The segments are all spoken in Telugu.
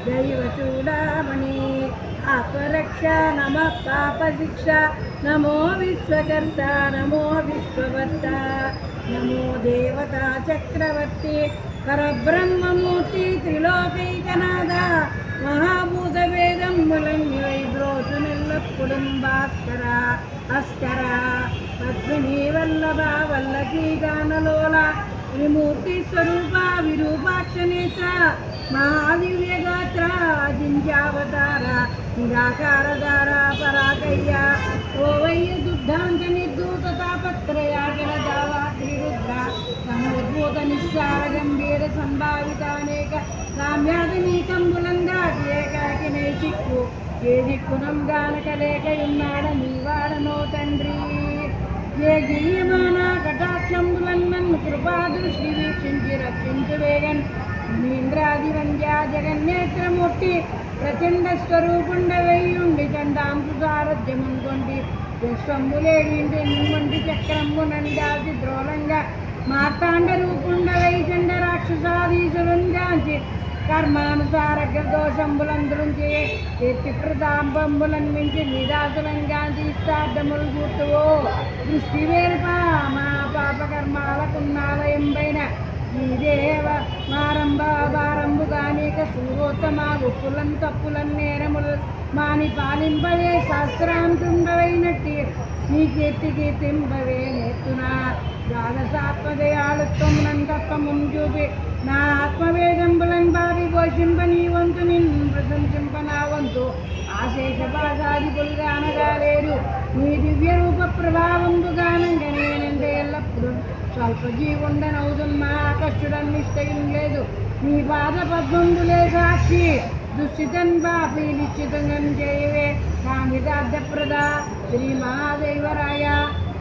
దైవచూడామణి ఆత్మరక్ష నమ పాపశిక్ష నమో విశ్వకర్త నమో విశ్వవర్త నమో దేవతా చక్రవర్తి పరబ్రహ్మమూర్తి త్రిలోకైకనాథ మహాభూత వేదం ములంబ్రోచు నెల్లప్పుడుం భాస్కర అస్కర పద్మిని వల్లభ వల్లభీ గానలోల విమూర్తి స్వరూప విరూపాక్ష నేత్ర మహాదివ్యగాత్ర జింజావతార నిరాకారధార పరాకయ్య ఓవయ్య దుర్ధాంత నిర్దూత తాపత్రయాగర దావాద్రిరుద్ర సమోద్భూత నిస్సార గంభీర సంభావితానేక సామ్యాదనీకంబులందాటి ఏకాకినై చిక్కు ఏ దిక్కునం గానకలేకయున్నాడ నీవాడనో తండ్రి ఏ గీయమాన కటాక్షంబులన్ నన్ను కృపాదృష్టి వీక్షించి రక్షించు వేగన్ నీంద్రాది వంద్యా జగన్నేత్రమూర్తి ప్రచండ స్వరూపుండవయ్యుండి చండాంసు సారథ్యముంకొండి విశ్వంబులేడింటి నుండి చక్రమునందాసి ద్రోలంగా మార్తాండ రూపుండవై చండ రాక్షసాదీశులుంగాంచి కర్మానుసార దోషంబులందురించి కీర్తి ప్రతాంబంబులను మించి నిదాసులంగాంచి ఇష్టార్థములు గుర్తువో దృష్టి వేరుపా మా పాపకర్మాలకున్నాలయం పైన నీదేవ మారంభారంభుగానేక సూరోత్తమ ఉప్పులను తప్పులను నేరములు మాని పాలింపవే శాస్త్రాంతుండవైనట్టి నీ కీర్తింపవే నేర్చునా ద్వాదశాత్మదయాళుత్వం నంతత్వమును చూపి నా ఆత్మవేదంబులను బావి పోషింప నీ వంతు నిన్ను ప్రశంసింప నా వంతు ఆశేష భాషాదికులుగా అనగాలేరు నీ దివ్య రూప ప్రభావంబుగానంగా నేనంటే ఎల్లప్పుడు స్వల్పజీవుండనవుతున్నా కష్టుడన్నిష్టయం లేదు నీ పాద పద్మంబులే సాక్షి దుశ్చితన్ బాపి నిశ్చితంగా చేయవే కామితార్థప్రద శ్రీ మహాదేవరాయ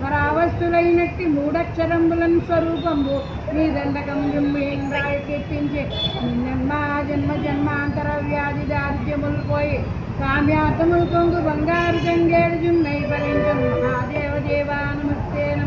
పరావస్తులైనట్టి మూడక్షరంబులను స్వరూపంబు నీ దండకం జుమ్మేంద్రాయ కీర్తించి నిన్నమ్మా జన్మ జన్మాంతర వ్యాధి దారిద్ర్యములు పోయి కామ్యార్థములు కొంగు బంగారు గంగేడు జున్నై ఫలించు మహాదేవ దేవా నమస్తే నమ